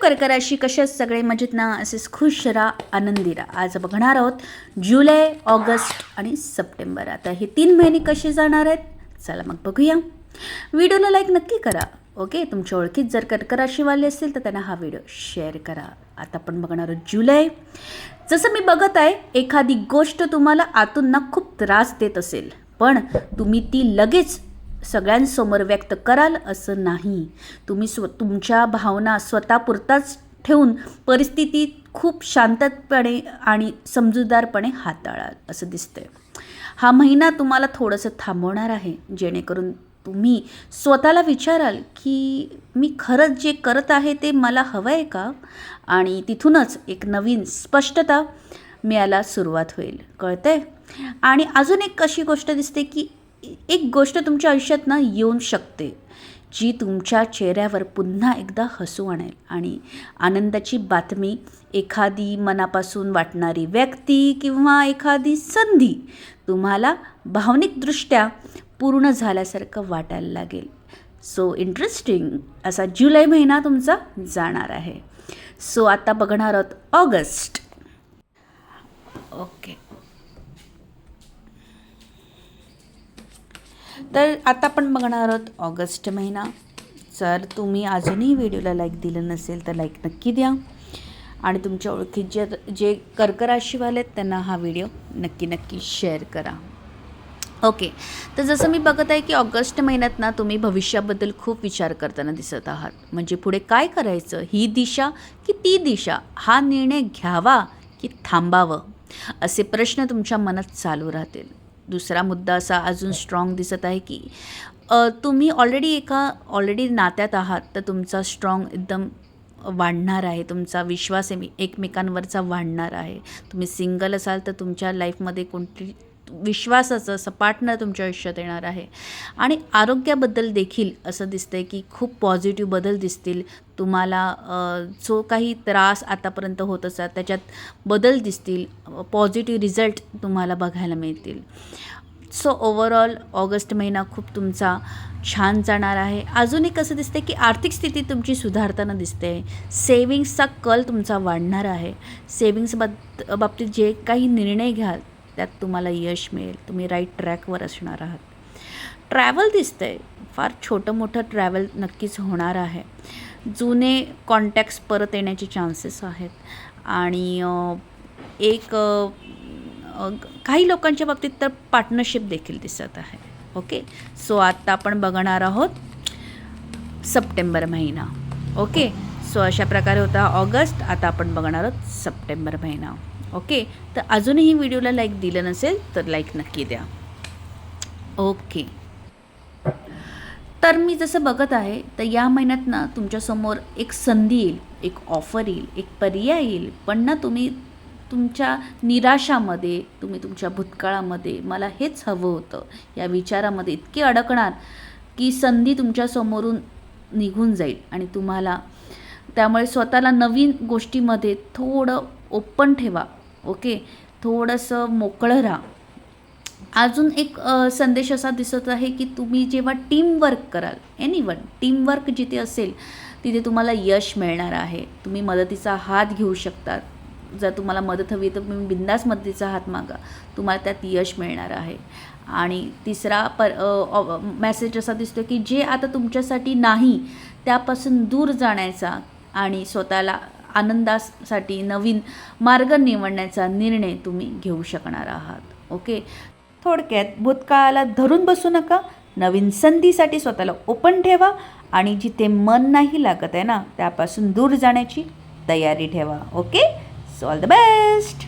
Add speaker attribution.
Speaker 1: कर्क राशी, कशा सगळे मजेत ना? असेच खुश राहा, आनंदी राहा. आज बघणार आहोत जुलै, ऑगस्ट आणि सप्टेंबर. आता हे 3 महिने कसे जाणार आहेत, चला मग बघूया. व्हिडिओला लाईक नक्की करा. ओके, तुमच्या ओळखीत जर कर्क राशीवाले असतील तर त्यांना हा व्हिडिओ शेअर करा. आता आपण बघणार आहोत जुलै. जसं मी बघत आहे, एखादी गोष्ट तुम्हाला आतून ना खूप त्रास देत असेल, पण तुम्ही ती लगेच सगळ्यांसमोर व्यक्त कराल असं नाही. तुम्ही तुमच्या भावना स्वतःपुरताच ठेवून परिस्थिती खूप शांतपणे आणि समजूतदारपणे हाताळाल असं दिसतंय. हा महिना तुम्हाला थोडंसं थांबवणार आहे, जेणेकरून तुम्ही स्वतःला विचाराल की मी खरंच जे करत आहे ते मला हवं आहे का, आणि तिथूनच एक नवीन स्पष्टता मिळायला सुरुवात होईल. कळतंय? आणि अजून एक अशी गोष्ट दिसते की एक गोष्ट तुमच्या आयुष्यात ना येऊन शकते, जी तुमच्या चेहऱ्यावर पुन्हा एकदा हसू आणेल. आणि आनंदाची बातमी, एखादी मनापासून वाटणारी व्यक्ती किंवा एखादी संधी तुम्हाला भावनिकदृष्ट्या पूर्ण झाल्यासारखं वाटायला लागेल. सो इंटरेस्टिंग असा जुलै महिना तुमचा जाणार आहे. सो आता बघणार आहोत ऑगस्ट. ओके, तर आता आपण बघणार आहोत ऑगस्ट महिना. जर तुम्ही अजूनही व्हिडिओला लाईक दिलं नसेल तर लाईक नक्की द्या, आणि तुमच्या ओळखीत जे कर्क राशीवाले आहेत त्यांना हा व्हिडिओ नक्की शेअर करा. ओके, तर जसं मी बघत आहे की ऑगस्ट महिन्यात ना तुम्ही भविष्याबद्दल खूप विचार करताना दिसत आहात. म्हणजे पुढे काय करायचं, ही दिशा की ती दिशा, हा निर्णय घ्यावा की थांबावं, असे प्रश्न तुमच्या मनात चालू राहतील. दुसरा मुद्दा असा अजून स्ट्रॉंग दिसत आहे की तुम्ही ऑलरेडी नात्यात आहात, तर तुमचा स्ट्रॉंग एकदम वाढणार आहे. तुमचा विश्वास एकमेकांवरचा वाढणार आहे. तुम्ही सिंगल असाल तर तुमच्या लाईफमध्ये कोणती विश्वासाचं असं पार्टनर तुमच्या आयुष्यात येणार आहे. आणि आरोग्याबद्दल देखील असं दिसतंय की खूप पॉझिटिव्ह बदल दिसतील. तुम्हाला जो काही त्रास आतापर्यंत होत असा त्याच्यात बदल दिसतील. पॉझिटिव्ह रिझल्ट तुम्हाला बघायला मिळतील. सो ओव्हरऑल ऑगस्ट महिना खूप तुमचा छान जाणार आहे. अजून एक असं दिसते की आर्थिक स्थिती तुमची सुधारताना दिसते. सेविंग्सचा कल तुमचा वाढणार आहे. सेविंग्स बाबतीत जे काही निर्णय घ्याल त्यात तुम्हाला यश मिळेल. तुम्ही राईट ट्रॅकवर असणार आहात. ट्रॅव्हल दिसतंय, फार छोटं मोठं ट्रॅव्हल नक्कीच होणार आहे. जुने कॉन्टॅक्ट्स परत येण्याचे चान्सेस आहेत. आणि काही लोकांच्या बाबतीत तर पार्टनरशिप देखील दिसत आहे. ओके, सो आता आपण बघणार आहोत सप्टेंबर महिना. ओके, सो अशा प्रकारे होता ऑगस्ट. आता आपण बघणार आहोत सप्टेंबर महिना. ओके, तर अजूनही व्हिडिओला लाईक दिलं नसेल तर लाईक नक्की द्या. ओके, तर मी जसं बघत आहे तर या महिन्यात ना तुमच्यासमोर एक संधी येईल, एक ऑफर येईल, एक पर्याय येईल. पण ना तुम्ही तुमच्या निराशामध्ये, तुम्ही तुमच्या भूतकाळामध्ये मला हेच हवं होतं या विचारामध्ये इतके अडकणार की संधी तुमच्यासमोरून निघून जाईल. आणि तुम्हाला त्यामुळे स्वतःला नवीन गोष्टीमध्ये थोडं ओपन ठेवा. ओके, थोडंसं मोकळं राहा. अजून एक संदेश असा दिसत आहे की तुम्ही जेव्हा टीमवर्क कराल, एनीवन टीमवर्क जिथे असेल तिथे तुम्हाला यश मिळणार आहे. तुम्ही मदतीचा हात घेऊ शकता. जर तुम्हाला मदत हवी तर तुम्ही बिंदास मदतीचा हात मागा, तुम्हाला त्यात यश मिळणार आहे. आणि तिसरा मेसेज असा दिसतो की जे आता तुमच्यासाठी नाही त्यापासून दूर जाण्याचा आणि स्वतःला आनंदासाठी नवीन मार्ग निवडण्याचा निर्णय तुम्ही घेऊ शकणार आहात. ओके, थोडक्यात भूतकाळाला धरून बसू नका. नवीन संधीसाठी स्वतःला ओपन ठेवा, आणि जिथे मन नाही लागत आहे ना त्यापासून दूर जाण्याची तयारी ठेवा. Okay, so all the best.